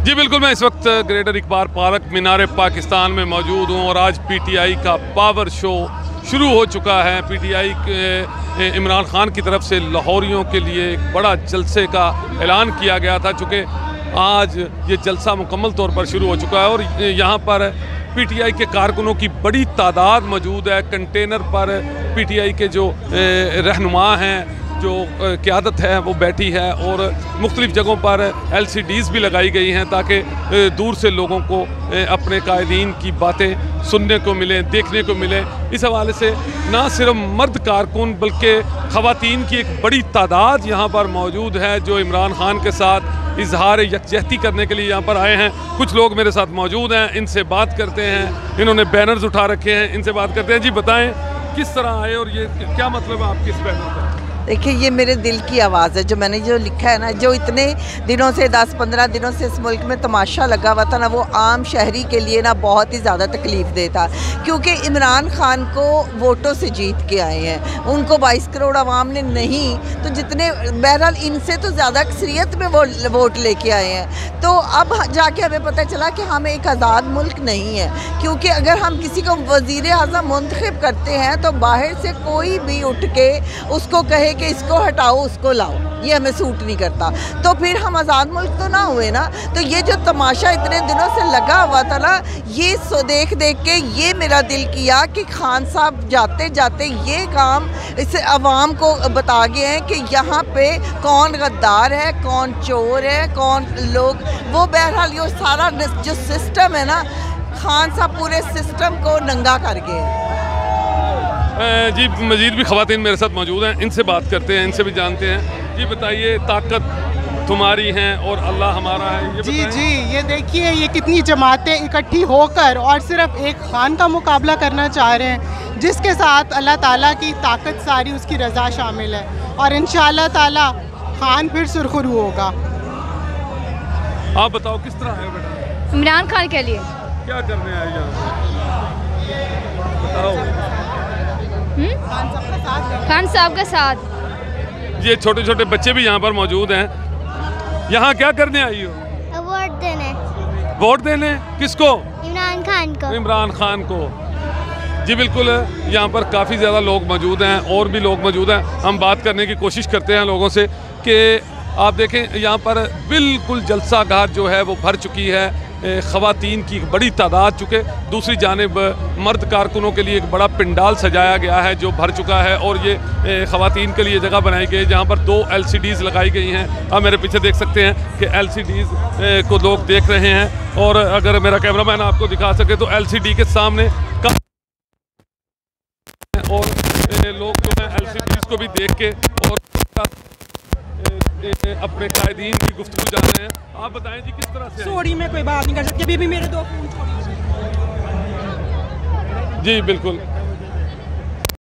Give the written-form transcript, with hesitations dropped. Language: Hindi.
जी बिल्कुल, मैं इस वक्त ग्रेटर इकबार पार्क मीनार पाकिस्तान में मौजूद हूँ और आज पीटीआई का पावर शो शुरू हो चुका है। पीटीआई के इमरान खान की तरफ से लाहौरियों के लिए एक बड़ा जलसे का ऐलान किया गया था, चूँकि आज ये जलसा मुकम्मल तौर पर शुरू हो चुका है और यहाँ पर पीटीआई के कारकुनों की बड़ी तादाद मौजूद है। कंटेनर पर पीटीआई के जो रहनुमा हैं, जो क़यादत है वो बैठी है और मुख्तलिफ़ जगहों पर LCDs भी लगाई गई हैं ताकि दूर से लोगों को अपने कायदीन की बातें सुनने को मिलें, देखने को मिलें। इस हवाले से ना सिर्फ मर्द कारकुन बल्कि ख़वातीन की एक बड़ी तादाद यहाँ पर मौजूद है जो इमरान खान के साथ इजहार यकजहती करने के लिए यहाँ पर आए हैं। कुछ लोग मेरे साथ मौजूद हैं, इनसे बात करते हैं। इन्होंने बैनर्स उठा रखे हैं, इनसे बात करते हैं। जी बताएं किस तरह आए और ये क्या मतलब है आपके इस बैनर का? देखिए, ये मेरे दिल की आवाज़ है जो मैंने जो लिखा है ना, जो इतने दिनों से 10-15 दिनों से इस मुल्क में तमाशा लगा हुआ था ना, वो आम शहरी के लिए ना बहुत ही ज़्यादा तकलीफ़ दे था, क्योंकि इमरान खान को वोटों से जीत के आए हैं। उनको 22 करोड़ आवाम ने नहीं तो जितने बहरहाल इनसे तो ज़्यादा अक्सरियत में वो वोट लेके आए हैं। तो अब जाके हमें पता चला कि हम एक आज़ाद मुल्क नहीं है, क्योंकि अगर हम किसी को वज़ीर आज़म मुंतखब करते हैं तो बाहर से कोई भी उठ के उसको कहे कि इसको हटाओ उसको लाओ, ये हमें सूट नहीं करता, तो फिर हम आज़ाद मुल्क तो ना हुए ना। तो ये जो तमाशा इतने दिनों से लगा हुआ था ना, ये देख देख के ये मेरा दिल किया कि खान साहब जाते जाते ये काम इस आवाम को बता गए हैं कि यहाँ पे कौन गद्दार है, कौन चोर है, कौन लोग। वो बहरहाल ये सारा जो सिस्टम है ना, खान साहब पूरे सिस्टम को नंगा कर गए। जी मजीद भी ख़वातीन मेरे साथ मौजूद हैं, इनसे बात करते हैं, इनसे भी जानते हैं। जी बताइए, ताकत तुम्हारी हैं और अल्लाह हमारा है, ये जी जी, ये देखिए ये कितनी जमातें इकट्ठी होकर और सिर्फ एक खान का मुकाबला करना चाह रहे हैं, जिसके साथ अल्लाह ताला की ताकत सारी उसकी रज़ा शामिल है और इंशाअल्लाह ताला खान फिर सुरखरू होगा। आप बताओ किस तरह है बेटा? इमरान खान के लिए क्या करने आए यहाँ? बताओ। खान साहब के साथ। ये छोटे छोटे बच्चे भी यहाँ पर मौजूद हैं। यहाँ क्या करने आई हो? वोट देने। वोट देने किसको? इमरान खान को। इमरान खान को। जी बिल्कुल, यहाँ पर काफ़ी ज़्यादा लोग मौजूद हैं और भी लोग मौजूद हैं। हम बात करने की कोशिश करते हैं लोगों से कि आप देखें यहाँ पर बिल्कुल जलसा गाह जो है वो भर चुकी है, ख़वातीन की एक बड़ी तादाद। चुके दूसरी जानिब मर्द कारकुनों के लिए एक बड़ा पंडाल सजाया गया है जो भर चुका है और ये ख़वातीन के लिए जगह बनाई गई है जहाँ पर 2 LCDs लगाई गई हैं। आप मेरे पीछे देख सकते हैं कि LCDs को लोग देख रहे हैं और अगर मेरा कैमरामैन आपको दिखा सके तो LCD के सामने और लोग जो हैं LCDs को भी देख के और अपने कायदीन की गुफ्तगू जान रहे हैं। आप बताएं जी किस तरह से? सॉरी, मैं कोई बात नहीं कर सकती, अभी भी मेरे 2 फोन छोड़। जी बिल्कुल,